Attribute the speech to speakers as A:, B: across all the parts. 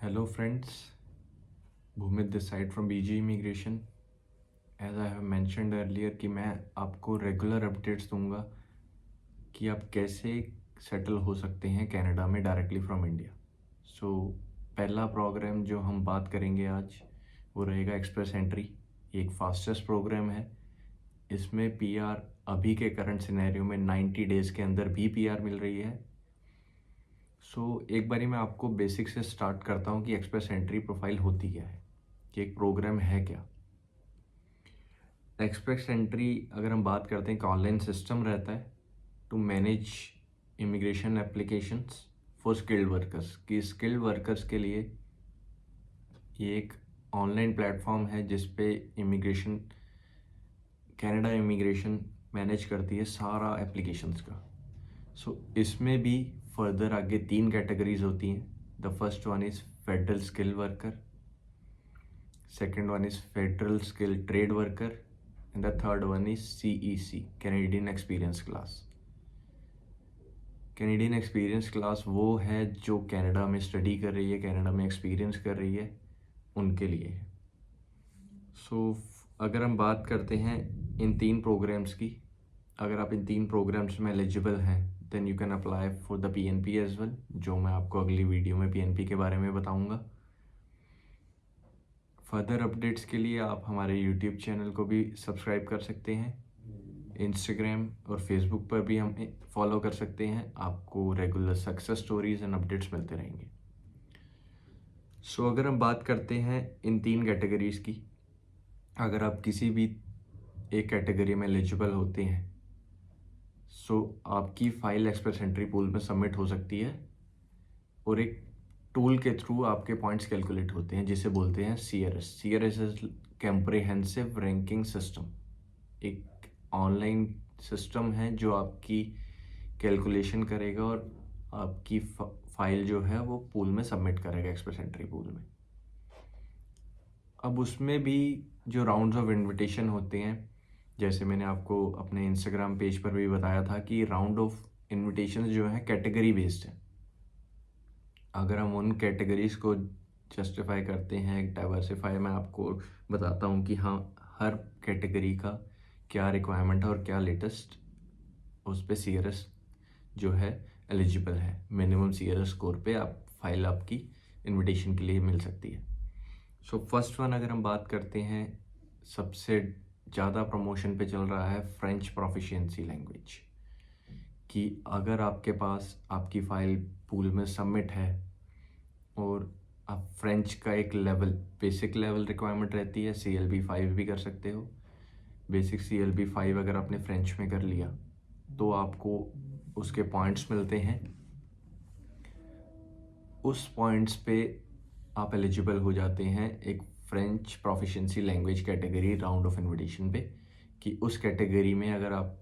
A: Hello friends, Bhumit this side from BG Immigration. As I have mentioned earlier कि मैं आपको regular updates दूंगा कि आप कैसे सेटल हो सकते हैं कनाडा में डायरेक्टली फ्रॉम इंडिया। सो पहला प्रोग्राम जो हम बात करेंगे आज वो रहेगा एक्सप्रेस एंट्री। ये एक फास्टेस्ट प्रोग्राम है। इसमें पीआर अभी के करंट सिनेरियो में 90 डेज़ के अंदर भी पीआर मिल रही है। एक बारी मैं आपको बेसिक से स्टार्ट करता हूँ कि एक्सप्रेस एंट्री प्रोफाइल होती क्या है, कि एक प्रोग्राम है क्या। एक्सप्रेस एंट्री अगर हम बात करते हैं कि ऑनलाइन सिस्टम रहता है to manage immigration applications for skilled workers, कि स्किल्ड वर्कर्स के लिए ये एक ऑनलाइन प्लेटफॉर्म है जिस पे इमिग्रेशन कनाडा इमिग्रेशन मैनेज करती है सारा एप्लीकेशंस का। इसमें भी फर्दर आगे 3 कैटेगरीज होती हैं। The first one is federal skill worker, second one is federal skill trade worker and the third one is CEC, Canadian experience class. Canadian experience class वो है जो कनाडा में स्टडी कर रही है, कनाडा में एक्सपीरियंस कर रही है, उनके लिए है। अगर हम बात करते हैं इन 3 प्रोग्राम्स की, अगर आप इन 3 प्रोग्राम्स में एलिजिबल हैं then you can apply for the PNP as well, जो मैं आपको अगली वीडियो में PNP के बारे में बताऊंगा। फर्दर अपडेट्स के लिए आप हमारे यूट्यूब चैनल को भी सब्सक्राइब कर सकते हैं। इंस्टाग्राम और फेसबुक पर भी हम फॉलो कर सकते हैं। आपको regular success stories and updates मिलते रहेंगे। अगर हम बात करते हैं इन 3 कैटेगरीज की, अगर आप किसी भी एक कैटेगरी में एलिजिबल होते हैं आपकी फाइल एक्सप्रेस एंट्री पूल में सबमिट हो सकती है और एक टूल के थ्रू आपके पॉइंट्स कैलकुलेट होते हैं जिसे बोलते हैं CRS। CRS is comprehensive ranking system, एक ऑनलाइन सिस्टम है जो आपकी कैलकुलेशन करेगा और आपकी फाइल जो है वो पूल में सबमिट करेगा, एक्सप्रेस एंट्री पूल में। अब उसमें भी जो राउंड्स ऑफ इनविटेशन होते हैं, जैसे मैंने आपको अपने इंस्टाग्राम पेज पर भी बताया था कि राउंड ऑफ इनविटेशन जो है कैटेगरी बेस्ड है। अगर हम उन कैटेगरीज को जस्टिफाई करते हैं, डाइवर्सिफाई, मैं आपको बताता हूँ कि हाँ हर कैटेगरी का क्या रिक्वायरमेंट है और क्या लेटेस्ट उस पर CRS जो है एलिजिबल है। मिनिमम CRS स्कोर पे आप फाइल आपकी इनविटेशन के लिए मिल सकती है। फर्स्ट वन अगर हम बात करते हैं, सबसे ज़्यादा प्रमोशन पे चल रहा है फ्रेंच प्रोफिशिएंसी लैंग्वेज, कि अगर आपके पास आपकी फाइल पूल में सबमिट है और आप फ्रेंच का एक लेवल, बेसिक लेवल रिक्वायरमेंट रहती है, CLB 5 भी कर सकते हो। बेसिक CLB 5 अगर आपने फ्रेंच में कर लिया तो आपको उसके पॉइंट्स मिलते हैं। उस पॉइंट्स पे आप एलिजिबल हो जाते हैं एक French proficiency language category round of invitation पे, कि उस कैटेगरी में अगर आप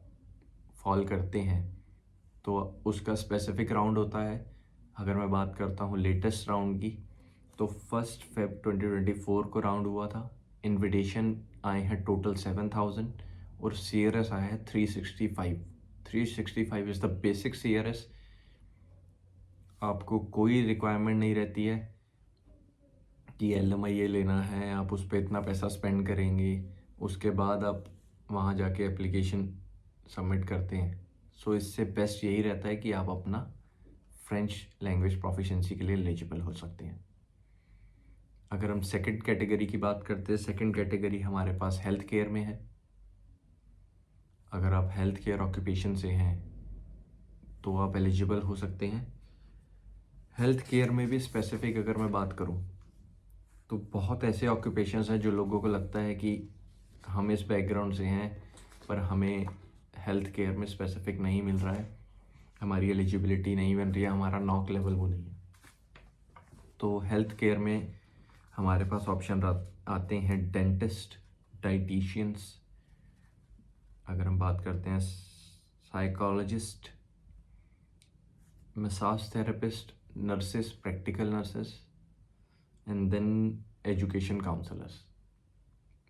A: फॉल करते हैं तो उसका स्पेसिफिक राउंड होता है। अगर मैं बात करता हूँ लेटेस्ट राउंड की, तो 1 Feb 2024 को राउंड हुआ था। इनविटेशन आए हैं टोटल 7000 और CRS आया है 365। 365 इज़ द बेसिक CRS। आपको कोई रिक्वायरमेंट नहीं रहती है कि LMIA लेना है, आप उस पर इतना पैसा स्पेंड करेंगे, उसके बाद आप वहाँ जाके एप्लीकेशन सबमिट करते हैं। इससे बेस्ट यही रहता है कि आप अपना फ्रेंच लैंग्वेज प्रोफिशिएंसी के लिए एलिजिबल हो सकते हैं। अगर हम सेकंड कैटेगरी की बात करते हैं, सेकंड कैटेगरी हमारे पास हेल्थ केयर में है। अगर आप हेल्थ केयर ऑक्यूपेशन से हैं तो आप एलिजिबल हो सकते हैं। हेल्थ केयर में भी स्पेसिफिक अगर मैं बात करूं तो बहुत ऐसे ऑक्यूपेशंस हैं जो लोगों को लगता है कि हम इस बैकग्राउंड से हैं पर हमें हेल्थ केयर में स्पेसिफिक नहीं मिल रहा है, हमारी एलिजिबिलिटी नहीं बन रही है, हमारा नॉक लेवल वो नहीं है। तो हेल्थ केयर में हमारे पास ऑप्शन आते हैं डेंटिस्ट, डाइटिशियंस, अगर हम बात करते हैं psychologist, massage therapist, nurses, practical nurses and then education counsellors.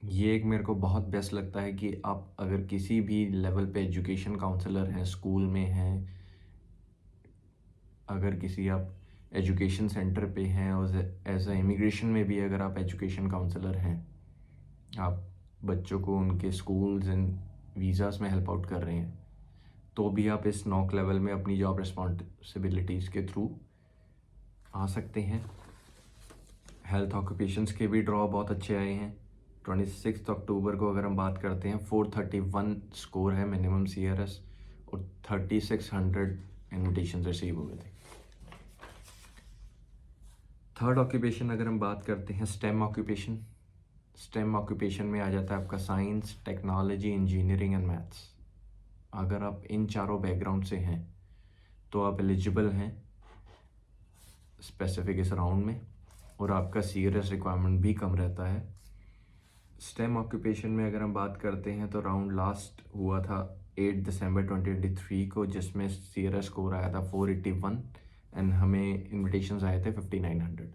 A: ये एक मेरे को बहुत बेस्ट लगता है कि आप अगर किसी भी लेवल पे एजुकेशन काउंसलर हैं, स्कूल में हैं, अगर किसी आप एजुकेशन सेंटर पे हैं, और एज अ इमिग्रेशन में भी अगर आप एजुकेशन काउंसलर हैं, आप बच्चों को उनके स्कूल्स एंड वीज़ास में हेल्प आउट कर रहे हैं, तो भी आप इस नॉक लेवल में अपनी जॉब रिस्पॉन्सिबिलिटीज़ के थ्रू आ सकते हैं। हेल्थ ऑक्यूपेशंस के भी ड्रॉ बहुत अच्छे आए हैं। 26 अक्टूबर को अगर हम बात करते हैं, 431 स्कोर है मिनिमम CRS, और 3600 इन्विटेशन रिसीव हुए थे। थर्ड ऑक्यूपेशन अगर हम बात करते हैं, स्टेम ऑक्यूपेशन। स्टेम ऑक्यूपेशन में आ जाता है आपका science, technology, engineering and maths. अगर आप इन चारों बैकग्राउंड से हैं तो आप एलिजिबल हैं स्पेसिफिक इस राउंड में, और आपका CRS रिक्वायरमेंट भी कम रहता है। स्टेम ऑक्यूपेशन में अगर हम बात करते हैं तो राउंड लास्ट हुआ था 8 दिसंबर 2023 को, जिसमें CRS स्कोर आया था 481 एंड हमें इन्विटेशंस आए थे 5900।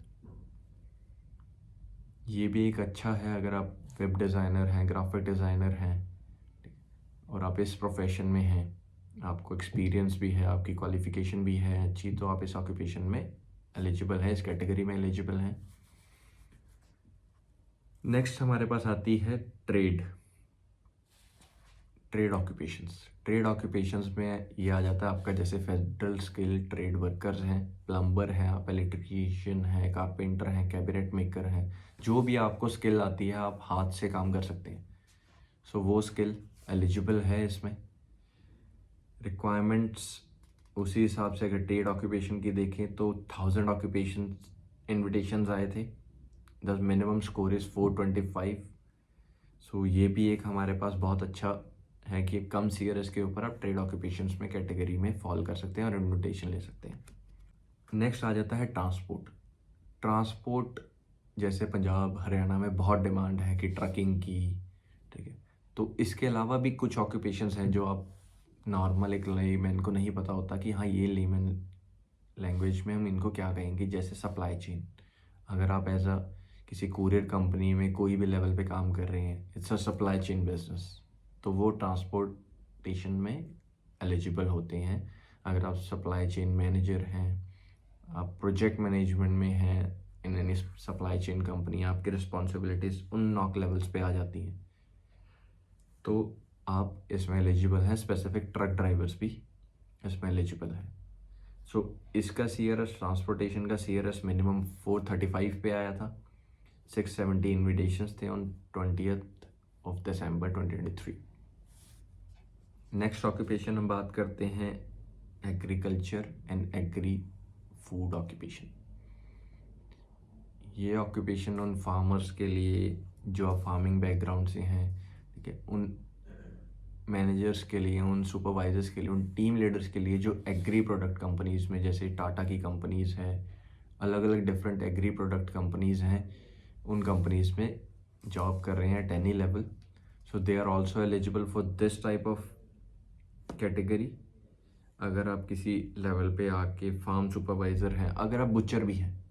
A: ये भी एक अच्छा है अगर आप वेब डिज़ाइनर हैं, ग्राफिक डिज़ाइनर हैं और आप इस प्रोफेशन में हैं, आपको एक्सपीरियंस भी है, आपकी क्वालिफ़िकेशन भी है अच्छी, तो आप इस ऑक्यूपेशन में एलिजिबल हैं, इस कैटेगरी में एलिजिबल हैं। नेक्स्ट हमारे पास आती है ट्रेड ऑक्यूपेशंस। ट्रेड ऑक्यूपेशंस में ये आ जाता है आपका, जैसे फेडरल स्किल ट्रेड वर्कर्स हैं, प्लम्बर हैं, आप इलेक्ट्रिशियन हैं, कारपेंटर हैं, कैबिनेट मेकर हैं, जो भी आपको स्किल आती है, आप हाथ से काम कर सकते हैं, सो वो स्किल एलिजिबल है इसमें। रिक्वायरमेंट्स उसी हिसाब से अगर ट्रेड ऑक्यूपेशन की देखें तो 1000 ऑक्यूपेशन इन्विटेशंस आए थे, द मिनिमम स्कोर इज़ 425। सो ये भी एक हमारे पास बहुत अच्छा है कि कम CRS के ऊपर आप ट्रेड ऑक्यूपेशंस में कैटेगरी में फॉल कर सकते हैं और इन्विटेशन ले सकते हैं। नेक्स्ट आ जाता है ट्रांसपोर्ट जैसे पंजाब हरियाणा में बहुत डिमांड है कि ट्रकिंग की, ठीक है, तो इसके अलावा भी कुछ ऑक्यूपेशंस हैं जो आप नॉर्मल एक लेमैन को नहीं पता होता कि हाँ ये लेमैन लैंग्वेज में हम इनको क्या कहेंगे, जैसे सप्लाई चेन। अगर आप एज अ किसी कुरियर कंपनी में कोई भी लेवल पे काम कर रहे हैं, it's a supply chain business, तो वो ट्रांसपोर्टेशन में एलिजिबल होते हैं। अगर आप सप्लाई चेन मैनेजर हैं, आप प्रोजेक्ट मैनेजमेंट में हैं in any supply chain company, आपकी रिस्पॉन्सिबिलिटीज़ उन नॉक लेवल्स पे आ जाती हैं, तो आप इसमें एलिजिबल हैं। स्पेसिफिक ट्रक ड्राइवर्स भी इसमें एलिजिबल हैं। सो इसका CRS, ट्रांसपोर्टेशन का CRS मिनिमम 435 पे आया था, 670 इन्विटेशंस थे on 20th of December 2023। Next occupation हम बात करते हैं agriculture and agri food occupation. ये ऑक्यूपेशन उन फार्मर्स के लिए जो फार्मिंग बैकग्राउंड से हैं, ठीक है, उन मैनेजर्स के लिए, उन सुपरवाइजर्स के लिए, उन टीम लीडर्स के लिए जो एग्री प्रोडक्ट कंपनीज़ में, जैसे टाटा की कंपनीज़ हैं, अलग अलग डिफरेंट एग्री प्रोडक्ट कंपनीज़ हैं, उन कंपनीज़ में जॉब कर रहे हैं trainee level, so they are also eligible for this type of category. अगर आप किसी लेवल पे आके फार्म सुपरवाइज़र हैं, अगर आप बुचर भी हैं,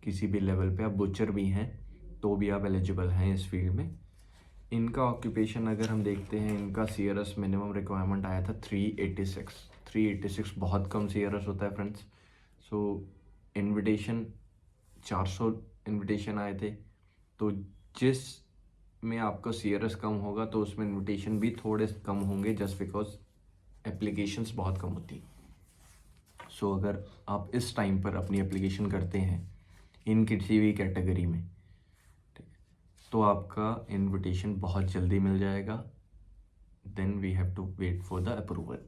A: किसी भी लेवल पे आप बुचर भी हैं, तो भी आप एलिजिबल हैं इस फील्ड में। इनका ऑक्यूपेशन अगर हम देखते हैं, इनका CRS मिनिमम रिक्वायरमेंट आया था 386 बहुत कम CRS होता है फ्रेंड्स। सो इनविटेशन 400 इनविटेशन आए थे, तो जिस में आपका CRS कम होगा तो उसमें इनविटेशन भी थोड़े कम होंगे, जस्ट बिकॉज एप्लीकेशंस बहुत कम होती। सो अगर आप इस टाइम पर अपनी एप्लीकेशन करते हैं इन किसी भी कैटेगरी में, तो आपका इनविटेशन बहुत जल्दी मिल जाएगा। Then we have to wait for the approval.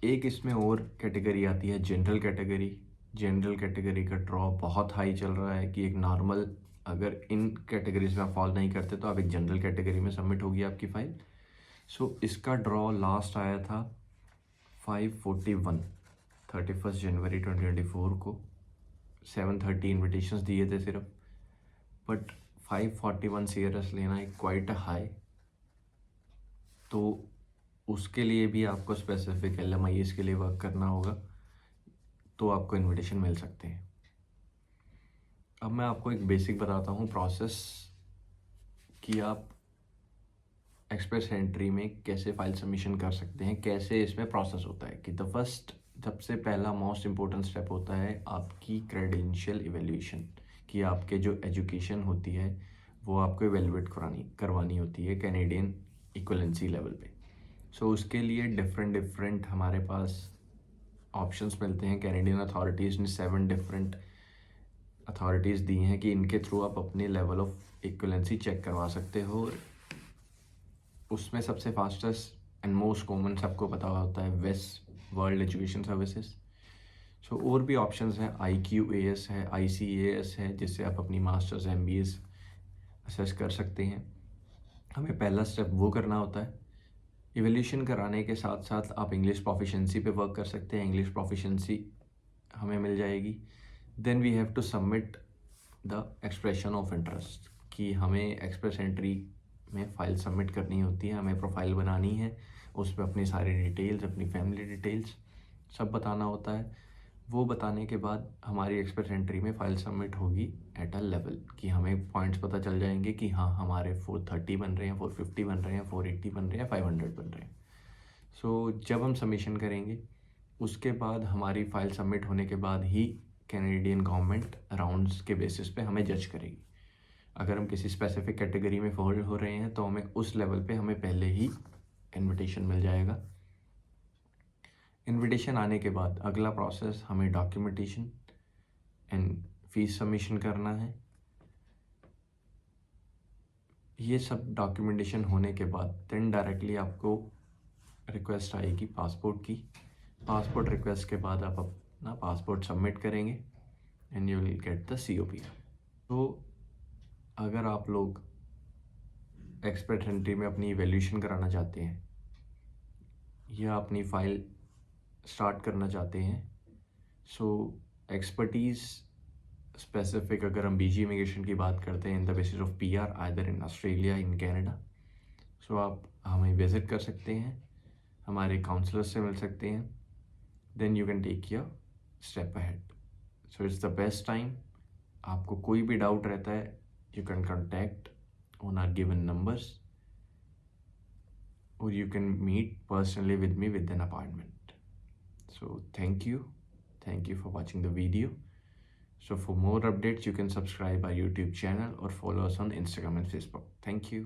A: एक इसमें और कैटेगरी आती है जनरल कैटेगरी। जनरल कैटेगरी का ड्रॉ बहुत हाई चल रहा है कि एक नॉर्मल, अगर इन कैटेगरीज में आप फॉल नहीं करते तो आप एक जनरल कैटेगरी में सबमिट होगी आपकी फाइल। सो इसका ड्रॉ लास्ट आया था 541, 31 जनवरी 2024 को। 730 इन्विटेशंस दिए थे सिर्फ, बट 541 CRS लेना एक क्वाइट हाई, तो उसके लिए भी आपको स्पेसिफिक LMIS के लिए वर्क करना होगा, तो आपको इनविटेशन मिल सकते हैं। अब मैं आपको एक बेसिक बताता हूँ प्रोसेस कि आप एक्सप्रेस एंट्री में कैसे फाइल सबमिशन कर सकते हैं, कैसे इसमें प्रोसेस होता है। कि द फर्स्ट सबसे पहला मोस्ट इम्पोर्टेंट स्टेप होता है आपकी क्रेडेंशियल इवेल्यूशन, कि आपके जो एजुकेशन होती है वो आपको इवेलुएट करवानी होती है कैनेडियन इक्वलेंसी लेवल पे। सो उसके लिए डिफरेंट हमारे पास ऑप्शंस मिलते हैं। कैनेडियन अथॉरिटीज़ ने 7 डिफरेंट अथॉरिटीज़ दी हैं कि इनके थ्रू आप अपने लेवल ऑफ इक्वलेंसी चेक करवा सकते हो। उसमें सबसे फास्टेस्ट एंड मोस्ट कॉमन सबको पता होता है वेस्ट वर्ल्ड एजुकेशन सर्विसेज। सो और भी ऑप्शंस हैं, IQAS है, ICAS है, जिससे आप अपनी मास्टर्स MBA असेस कर सकते हैं। हमें पहला स्टेप वो करना होता है। इवोल्यूशन कराने के साथ साथ आप इंग्लिश प्रोफिशेंसी पे वर्क कर सकते हैं। इंग्लिश प्रोफिशेंसी हमें मिल जाएगी। Then we have to submit the expression of interest, कि हमें एक्सप्रेस एंट्री में फ़ाइल सबमिट करनी होती है, हमें प्रोफाइल बनानी है, उस पर अपनी सारी डिटेल्स, अपनी फैमिली डिटेल्स सब बताना होता है। वो बताने के बाद हमारी एक्सप्रेस एंट्री में फ़ाइल सबमिट होगी एट अ लेवल, कि हमें पॉइंट्स पता चल जाएंगे कि हाँ हमारे 430 बन रहे हैं, 450 बन रहे हैं, 480 बन रहे हैं, 500 बन रहे हैं। सो जब हम सबमिशन करेंगे उसके बाद हमारी फ़ाइल सबमिट होने के बाद ही कैनेडियन गवर्नमेंट राउंड्स के बेसिस पे हमें जज करेगी। अगर हम किसी स्पेसिफिक कैटेगरी में फॉल हो रहे हैं तो हमें उस लेवल पे हमें पहले ही इनविटेशन मिल जाएगा। इनविटेशन आने के बाद अगला प्रोसेस हमें डॉक्यूमेंटेशन एंड फीस सबमिशन करना है। ये सब डॉक्यूमेंटेशन होने के बाद देन डायरेक्टली आपको रिक्वेस्ट आएगी पासपोर्ट की। पासपोर्ट रिक्वेस्ट के बाद आप अपना पासपोर्ट सबमिट करेंगे and you will get the COP। तो अगर आप लोग एक्सपर्ट एंट्री में अपनी इवैल्यूएशन कराना चाहते हैं या अपनी फ़ाइल स्टार्ट करना चाहते हैं, सो एक्सपर्टीज़ स्पेसिफिक अगर हम BG इमिग्रेशन की बात करते हैं in the basis of PR either in Australia in Canada, so आप हमें विज़िट कर सकते हैं, हमारे काउंसलर से मिल सकते हैं। Then you can take your step ahead. So it's the best time. आपको कोई भी डाउट रहता है you can contact on our given numbers or you can meet personally with me with an appointment. So thank you for watching the video. So for more updates you can subscribe our YouTube channel or follow us on Instagram and Facebook. Thank you.